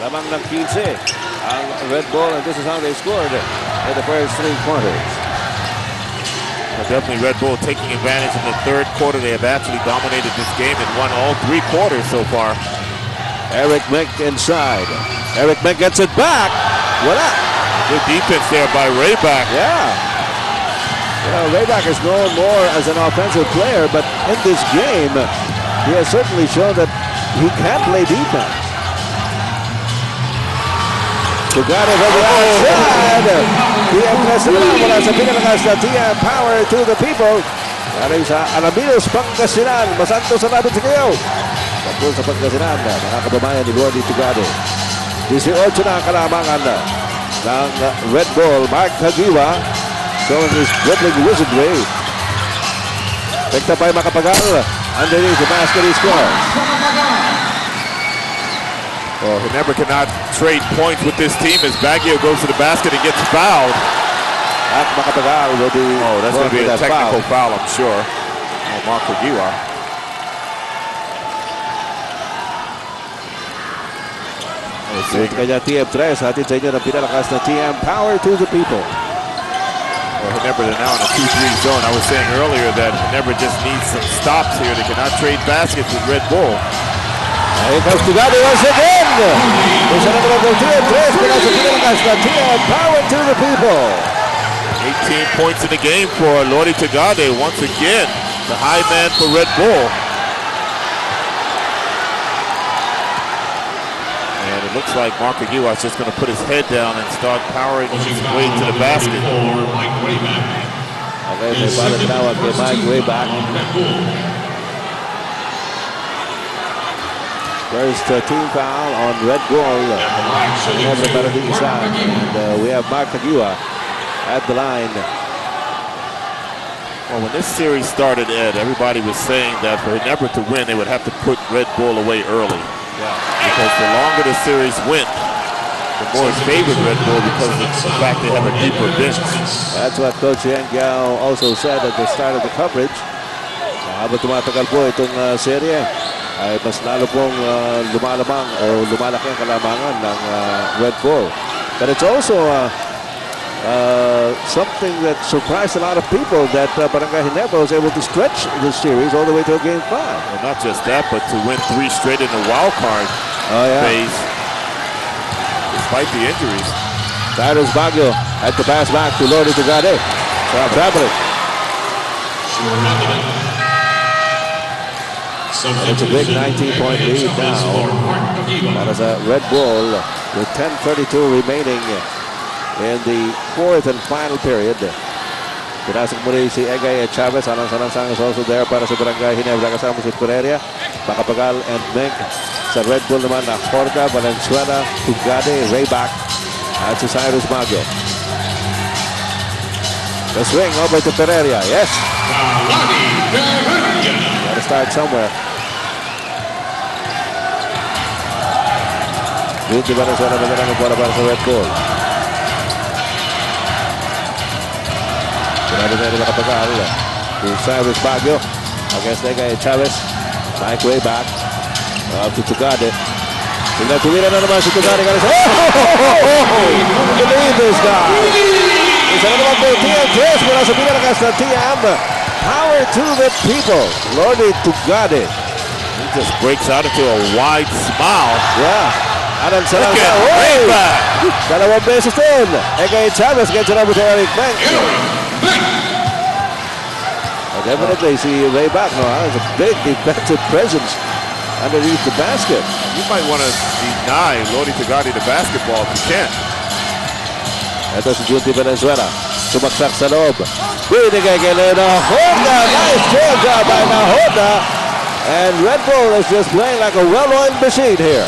Lamang ng 15 ang Red Bull, and this is how they scored in the first 3 quarters. Definitely Red Bull taking advantage in the third quarter. They have actually dominated this game and won all 3 quarters so far. Eric Mick inside. Eric Mick gets it back. What up? Good defense there by Rayback. Yeah. You know, Rayback is known more as an offensive player, but in this game, he has certainly shown that he can play defense. Tugade from the outside. TM Nacional mula sa pinalakas na TM Power to the people. Galing sa Alaminos, Pangasinan. Masanto sa labit sa kayo. Pagpul sa Pangasinan, mga kababayan ni Rodney Tugade. 18 na kalamangan ng Red Bull. Mark Hagiwa showing his dribbling wizardry. Picked up by Macapagal. Underneath the basket, he scores. Well, Ginebra cannot trade points with this team as Baguio goes to the basket and gets fouled. At Macapagal will be... Oh, that's going to be a technical foul, I'm sure. Oh, Mark Hagiwa. Kanya TM3, hatid sa inyo ng pinalakas na TM Power to the people. Well, Ginebra are now in a 2-3 zone. I was saying earlier that Ginebra just needs some stops here. They cannot trade baskets with Red Bull. Here comes Tugade once again. Isa na naman ng TM3, mula sa pinalakas na TM Power to the people. 18 points in the game for Lodi Tugade. Once again, the high man for Red Bull. And it looks like Mark Aguilar is just going to put his head down and start powering his way to the basket. Okay, may bala tinawag kay Mike Wayback. First team foul on Red Bull. And we have Mark Aguilar at the line. Well, when this series started, Ed, everybody was saying that for Ginebra to win, they would have to put Red Bull away early. Yeah. Because the longer the series went, the more it favored Red Bull because of the fact they have a deeper bench. That's what Coach Yang Giao also said at the start of the coverage. Habang tumatagal po itong serye, ay mas lalo pong lumalamang o lumalaki ang kalamangan ng Red Bull. But it's also something that surprised a lot of people that Barangay Ginebra was able to stretch this series all the way to a Game 5. Well, not just that, but to win 3 straight in the wild card phase, despite the injuries. Cyrus Baguio at the pass back to Lodi Tugade. Traveling. It's a big 19-point lead now. That is a Red Bull with 10:32 remaining in the 4th and final period. Pinasok muli si Egay Chavez. Alang-salang is also there para sa Barangay Ginebra. Kasama si Pereira, Macapagal, and Mink. Sa Red Bull naman na Jorga, Valenzuela, Tugade, Rayback, at si Cyrus Baguio. The swing over to Pereira. Yes. Got to start somewhere. Hindi ba na siya nabagalan ng bola para sa Red Bull? Sinabi na nila Macapagal. To Cyrus Baguio against Egay Chavez. Mike Wayback. Up to Tugade. Tumira na naman si Tugade. Believe this guy. Isa na naman po TM3 mula sa pinalakas na TM Power to the people. Lodi Tugade. He just breaks out into a wide smile. Yeah. Anan sa lang. Rayback. Dalawang beses din. Egay Chavez gets it over to Eric Bank. Definitely si Rayback has a big defensive presence underneath the basket. You might want to deny Lodi Tugade the basketball if you can. Ito si Junti Valenzuela. Sumaksak sa loob. Binigay kay Nahoda. Nice job by Nahoda. And Red Bull is just playing like a well-oiled machine here.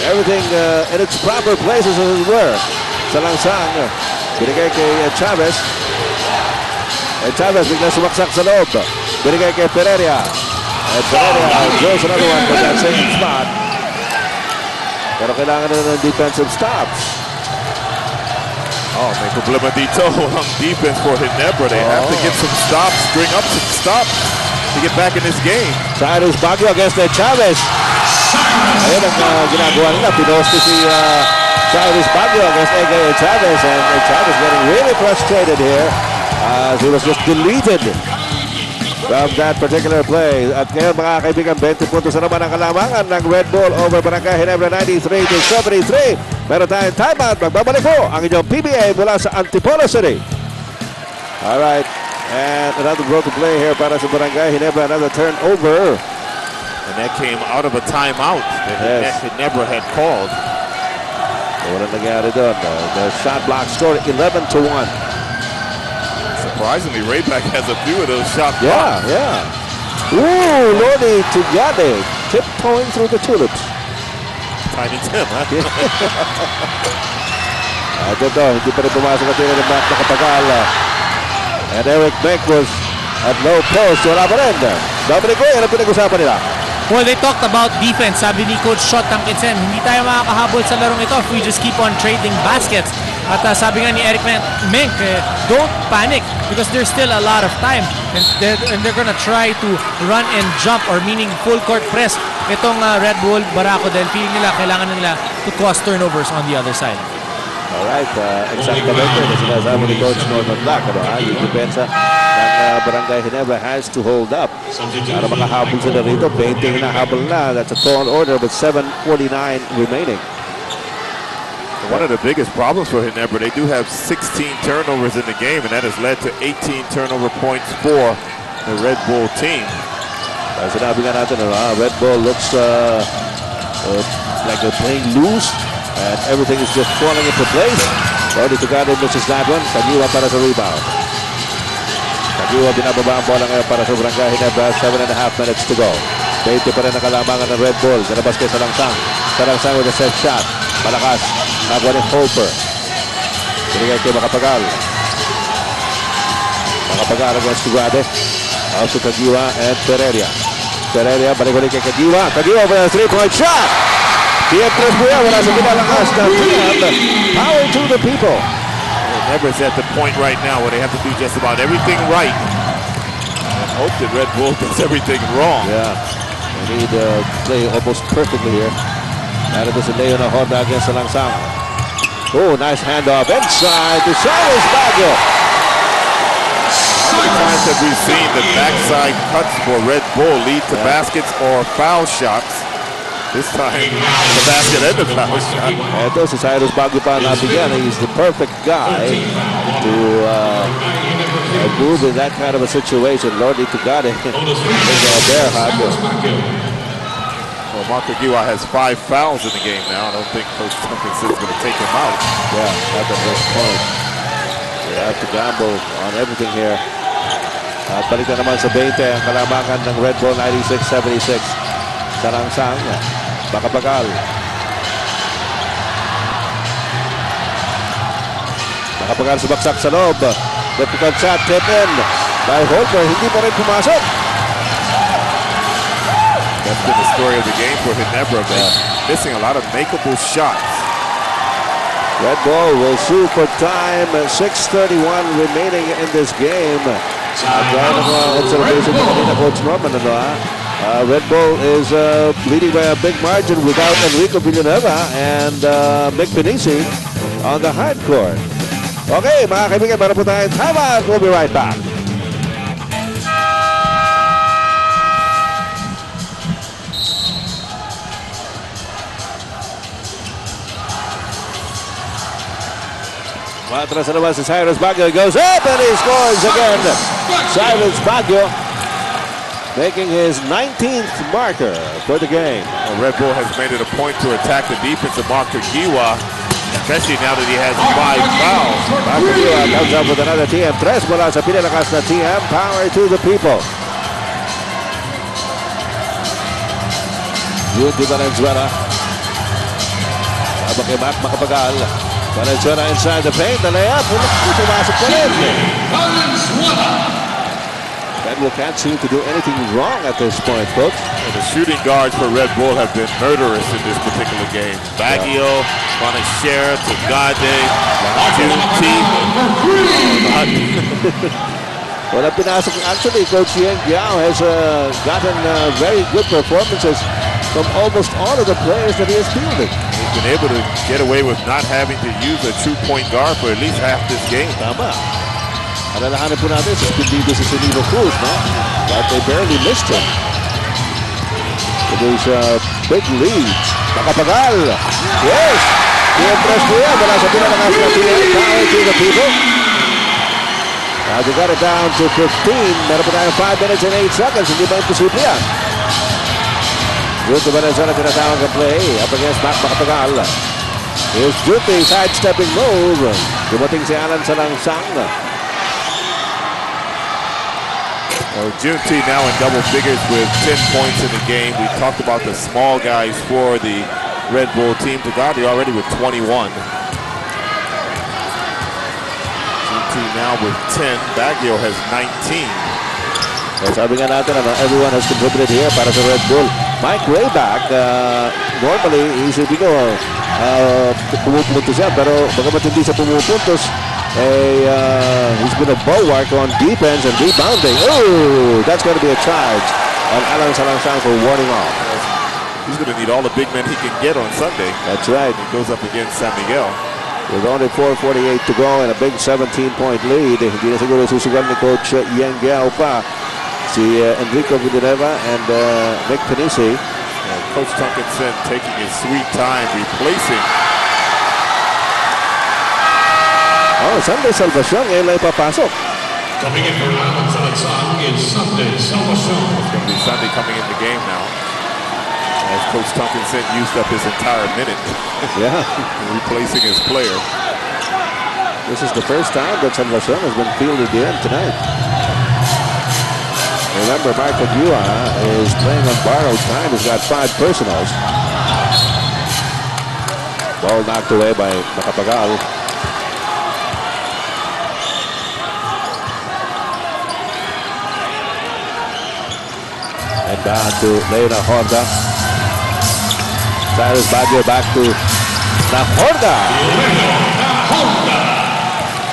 Everything in its proper places as it were. Salangsang. Binigay kay Chavez. Chavez bigla sumaksak sa loob. Binigay kay Pereira. And Pereira draws another one from that same spot. Pero kailangan na ng defensive stops. Oh, may problema dito ang defense for Ginebra. They have to get some stops, string up some stops to get back in this game. Cyrus Baguio against Chavez. Ayun ang ginagawa nila. Pinosti si Cyrus Baguio against A.K.A. Chavez, and Chavez getting really frustrated here as he was just deleted from that particular play. At ngayon mga kaibigan, 20 puntos na naman ang kalamangan ng Red Bull over Barangay Ginebra 93-73. Meron tayong timeout. Magbabalik po ang inyong PBA mula sa Antipolo City. Alright, and another broken play here para sa Barangay Ginebra. Another turnover. And that came out of a timeout that Ginebra had called. Walang nangyari doon. The shot block scored 11-1. Surprisingly, Rayback has a few of those shot blocks. Yeah. Ooh, Lordy Tugade tiptoeing through the tulips. Tiny Tim, huh? Ito, hindi pa rin pumasok at tira ng back na Kapagal. And Eric Beck was at low post. Wala pa rin. Dominic Way, ano pinag-usapan nila? Well, they talked about defense. Sabi ni Coach Shot Tangkitsen, hindi tayo makakahabol sa larong ito if we just keep on trading baskets. At sabi nga ni Eric Menk, don't panic because there's still a lot of time. And they're gonna try to run and jump, or meaning full court press itong Red Bull Barako dahil feeling nila kailangan nila to cause turnovers on the other side. Alright, exactamente na sinasabi ni Coach Norman Black. Yung depensa ng Barangay Ginebra has to hold up para makahabol sila rito. 20 na habol na. That's a tall order with 7:49 remaining. One of the biggest problems for Ginebra, they do have 16 turnovers in the game, and that has led to 18 turnover points for the Red Bull team. Sinabi nga natin, Red Bull looks like they're playing loose and everything is just falling into place. Rodney Santos misses that one. Kagiwa para sa rebound. Kagiwa binababa ang bola ngayon para sa Barangay Ginebra. 7.5 minutes to go. 20 pa rin ang kalamangan ng Red Bull. Ganabas kay Salangsang. Salangsang with a set shot. Malakas. Nagawa ni Holper. Binigay kay Makapagal. Makapagal against Tugade. Also Kagiwa and Pereira. Pereira balik-balik kay Kagiwa. Kagiwa with a 3-point shot. TM3 po yan. Wala sa pinalakas ng TM. Power to the people. Ginebra's at the point right now where they have to do just about everything right and hope that Red Bull does everything wrong. Yeah. They need to play almost perfectly here. Narito si Leo na Honda against Salangsang. Oh, nice handoff inside to Cyrus Baguio. How many times have we seen the backside cuts for Red Bull lead to baskets or foul shots? This time, the basket and the foul shot. Ito si Cyrus Baguio pa nabigyan. He's the perfect guy to move in that kind of a situation. Lordy Tugade is a bear hug. Well, Mark Aguilar has 5 fouls in the game now. I don't think Coach Tompkins is going to take him out. Yeah, not at this point. They have to gamble on everything here. At balik na naman sa 20 ang kalamangan ng Red Bull 96-76. Salangsang, Makapagal. Makapagal sa baksak sa loob. Difficult shot, tip in by Holker. Hindi pa rin pumasok. That's been the story of the game for Ginebra, missing a lot of makeable shots. Red Bull will sue for time. 6:31 remaining in this game. At gaya ng observation ng kanina Coach Norman, Red Bull is leading by a big margin without Enrico Villanueva and Mick Pinisi on the hard court. Okay, mga kaibigan, meron po tayong timeout. We'll be right back. Matras na naman si Cyrus Baguio. Goes up and he scores again. Cyrus Baguio making his 19th marker for the game. Well, Red Bull has made it a point to attack the defense of Mark Aguilar, especially now that he has 5 fouls. Mark Aguilar comes up with another TM3 mula sa pinalakas na TM. Power to the people. Yuti Valenzuela. Habang kay Mac Makapagal. Valenzuela inside the paint. The layup. Pumasok pa rin. Red Bull can't seem to do anything wrong at this point, folks. And the shooting guards for Red Bull have been murderous in this particular game. Baguio, Bonachera, Tugade, Junti. Well, pinasok actually, Coach Ian Giao has gotten very good performances from almost all of the players that he has fielded. He's been able to get away with not having to use a true point guard for at least half this game. Tama. Alalahanin po natin, suspendido si Ginebra Cruz, no? But they barely missed him. It was big leads. Makapagal. Yes! I-impress po yan. Wala sa pinalakas na PA. Power to the people. Now they got it down to 15. Meron pa tayong 5 minutes and 8 seconds. Hindi ba imposible yan? Duty Venezuela tinatawag ang play up against Mac Makapagal. Here's Duty, sidestepping move. Dumating si Alan sa langsang. Well, Junti now in double figures with 10 points in the game. We talked about the small guys for the Red Bull team. Tagadi already with 21. Junti now with 10. Baguio has 19. Sabi nga natin, everyone has contributed here para sa Red Bull. Mike Rayback, normally, isipin ko, pumupuntos siya, pero bagamat hindi siya pumupuntos, he's been a bulwark on defense and rebounding. Oh, that's going to be a charge on Alan Salangsang for warning off. He's going to need all the big men he can get on Sunday. That's right. He goes up against San Miguel. With only 4:48 to go and a big 17-point lead, hindi na siguro susugal ni Coach Yang Giao pa si Enrico Villanueva and Nick Panisi. Coach Tunkinson taking his sweet time, replacing. Oh, Sunday Salvacion ngayon lang ipapasok. Coming in for Alan Salangsang is Sunday Salvacion. It's going to be Sunday coming in the game now, as Coach Tunkinson used up his entire minute. Yeah. Replacing his player. This is the first time that Salvacion has been fielded in tonight. Remember, Marco Gua is playing on borrowed time. He's got 5 personals. Ball knocked away by Makapagal. And down to Lena Horda. Cyrus Baguio back to La Horda.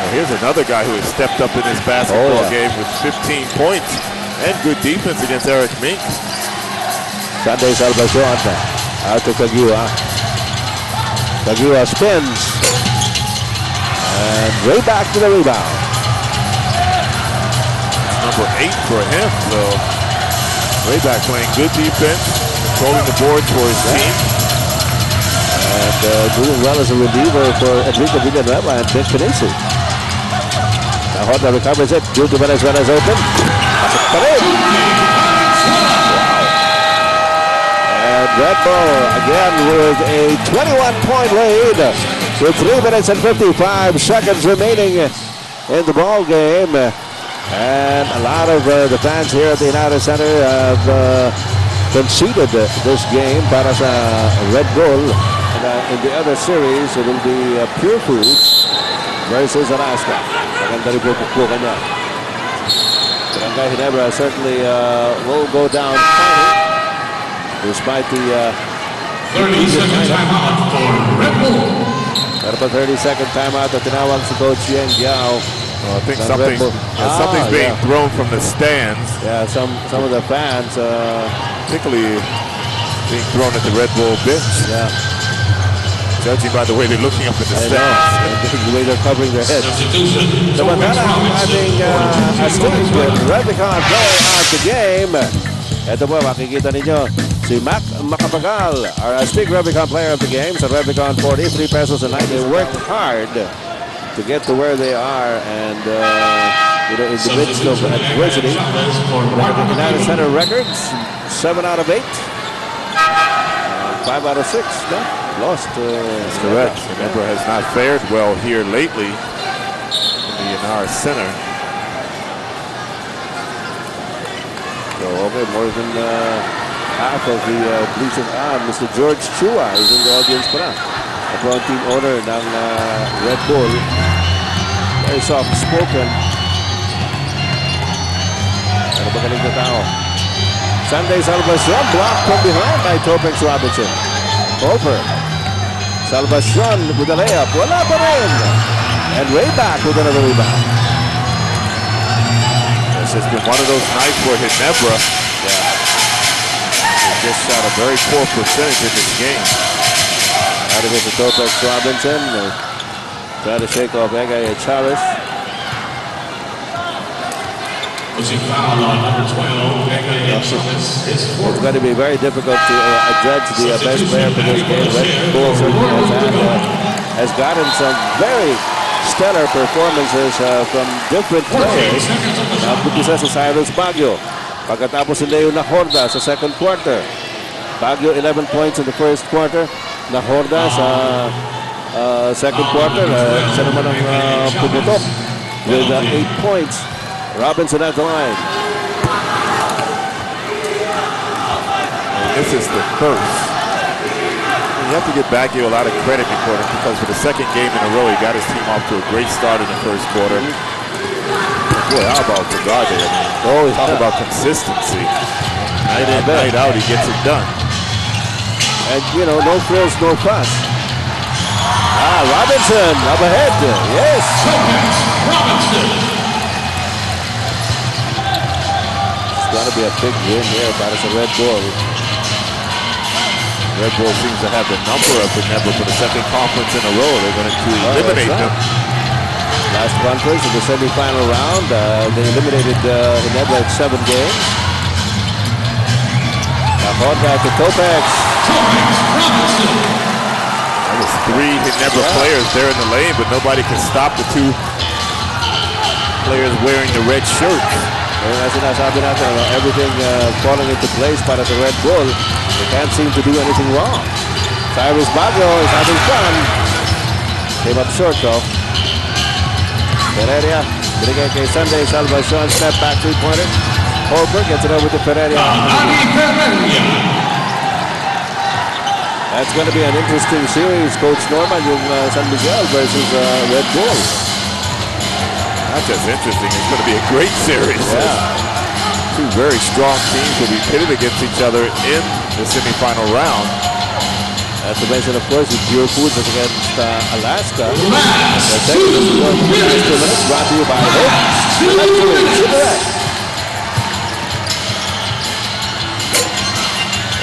Well, here's another guy who has stepped up in this basketball game with 15 points. And good defense against Eric Mink. Sunday Salvacion out to Kagiwa. Kagiwa spins. And way back to the rebound. Number 8 for him. So way back playing good defense, controlling the boards for his team. And doing well as a reliever for Enrico Villanueva and Nick Panisi. Now Horta recovers it. Duty Venezuela is open. Parin. And Red Bull again with a 21-point lead with 3 minutes and 55 seconds remaining in the ball game. And a lot of the fans here at the United Center have conceded this game para sa Red Bull. And in the other series, it will be Pure Foods versus Alaska. Maganda rin po kanya. Ginebra certainly will go down fighting despite the 30-second timeout for Red Bull. Got a 30-second timeout at tinawag si Coach Yang Giao. Well, I think something's being thrown from the stands. Yeah, some of the fans, particularly being thrown at the Red Bull bench. Yeah. Judging by the way they're looking up at the stands. The way they're covering their heads. Substitution. Samantala having a stint with Revicon player out the game. Ito po, makikita ninyo si Mac Makapagal, our Astig Revicon player of the game. Sa Revicon 43 pesos a night. They worked hard to get to where they are, and in the midst of adversity. The United Center records 7 out of 8, 5 out of 6. No? Lost. That's correct. Ginebra has not fared well here lately in the United Center. So, okay, more than half of the bleachers. Mr. George Chua is in the audience para. Ako ang team owner ng Red Bull. Very soft-spoken. Ano magaling na tao. Sunday Salvacion blocked from behind by Topix Robinson. Over. Salvacion with a layup. Wala pa rin. And way back with another rebound. This has been one of those nights for Ginebra. just shot a very poor percentage in this game. Out of it to Topex Robinson. Try to shake off Egay Chavez. Was he fouled on number 12? It's going to be very difficult to judge the best player for this game. Red Bull certainly has gotten some very stellar performances from different players. Napupusa sa Cyrus Baguio. Pagkatapos si Leo Nahorda sa second quarter. Baguio 11 points in the first quarter. Nahorda sa second quarter. Siya naman ang pumutok with 8 points. Robinson at the line. And this is the first. You have to give Baguio a lot of credit because for the second game in a row, he got his team off to a great start in the first quarter. Boy, how about Tugade? Talk about consistency. Night in, night out, he gets it done. And, you know, no frills, no fuss. Robinson up ahead. Yes. Robinson. It's going to be a big win here para sa Red Bull. Red Bull seems to have the number of Ginebra for the second conference in a row. They're going to eliminate them. Last conference in the semifinal round, they eliminated Ginebra in 7 games. Nahorda to Topex. There was 3 Ginebra players there in the lane, but nobody can stop the 2 players wearing the red shirts. As sinasabi natin, everything falling into place para sa Red Bull. They can't seem to do anything wrong. Cyrus Baguio is having fun. Came up short though. Pereira, binigay kay Sunday Salvacion, step back 3-pointer. Holberg gets it over to Pereira. That's going to be an interesting series, Coach Norman, yung San Miguel versus Red Bull. Not just interesting, it's going to be a great series. Yeah. 2 very strong teams will be pitted against each other in the semifinal round. Not to mention, of course, with Pure Foods against Alaska. The second is the last 2 minutes, brought to you by Hope. Cigarette.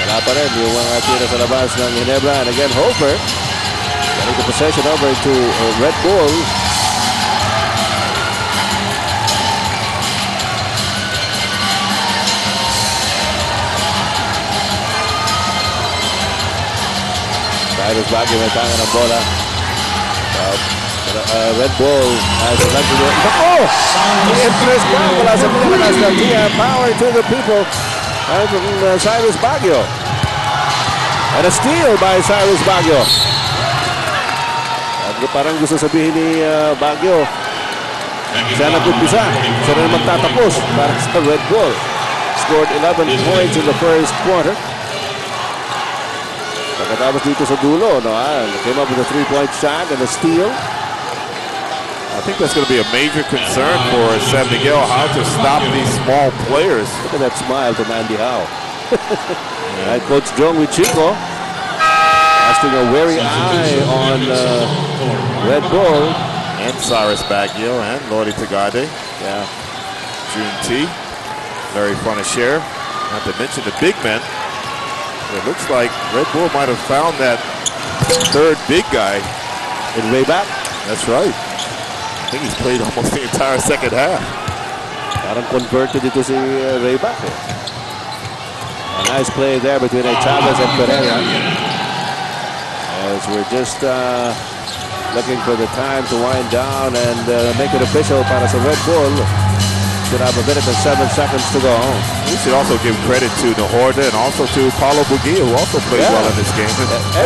Wala pa rin yung mga tira sa labas ng Ginebra. And again, Hofer getting the possession over to Red Bull. Cyrus Baguio may tangan ng bola. Red Bull has a luxury. Interest pa mula sa pinalakas ng Tia. Power to the people. And from Cyrus Baguio. And a steal by Cyrus Baguio. At parang gusto sabihin ni Baguio, siya nag-umpisa. Siya na magtatapos para sa Red Bull. Scored 11 points in the first quarter. Pagkatapos dito sa dulo, came up with a 3-point shot and a steal. I think that's going to be a major concern for San Miguel, how to stop these small players. Look at that smile to Mandy Howe. And Coach Jong Wichico casting a wary eye on Red Bull. And Cyrus Baguio and Lordy Tugade. Yeah. June T. Larry Fronichère. Not to mention the big men. It looks like Red Bull might have found that 3rd big guy. In Rayback? That's right. I think he's played almost the entire second half. Parang converted dito si Rayback. A nice play there between Chavez and Pereira. As we're just looking for the time to wind down and make it official para sa Red Bull. Should have a minute and 7 seconds to go. We should also give credit to Nahorda and also to Paulo Bugia, who also played well in this game.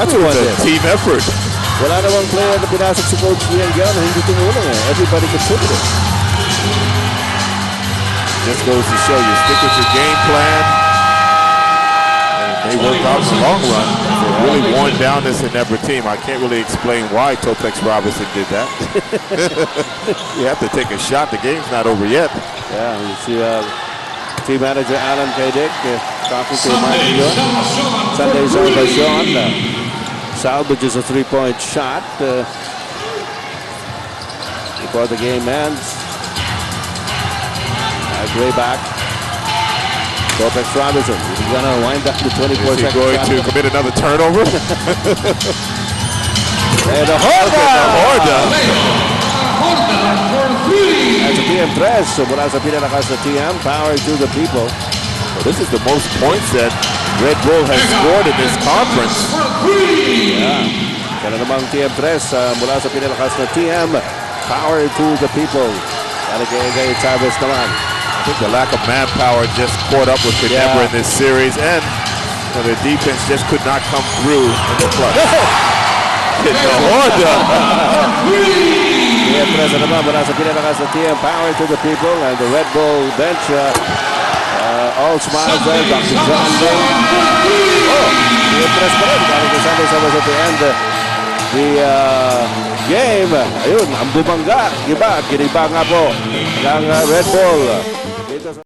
Everyone did. Team effort. Wala namang player na pinasok si Coach Ian Gale na hindi tumulong Everybody contributed. Just goes to show you, stick with your game plan. They work out in the long run. They really worn down this Ginebra team. I can't really explain why Topex Robinson did that. You have to take a shot. The game's not over yet. Yeah, you see team manager Alan Kaydick talking to Mike Dion. Sunday Salvacion salvages a 3-point shot before the game ends. Way back. Lopez Robinson. He's going to wind up the 24 Is he seconds. going to commit another turnover? And a Horda! Horda. At sa TM3, so mula sa pinalakas na TM, power to the people. Well, this is the most points that Red Bull has scored in this conference. Yeah. Kaya namang TM3 mula sa pinalakas na TM, power to the people. Para kay Chavez naman. I think the lack of manpower just caught up with Ginebra in this series, and their defense just could not come through in the clutch. Hit the Horda. TM3 naman mula sa pinalakas na TM, power to the people. And the Red Bull bench, all smiles there. Dr. John Day. TM3 pa rin. Galing kay Santos was at the end. The game, ayun, ang bumangga, iba, giniba nga po ng Red Bull. Dito sa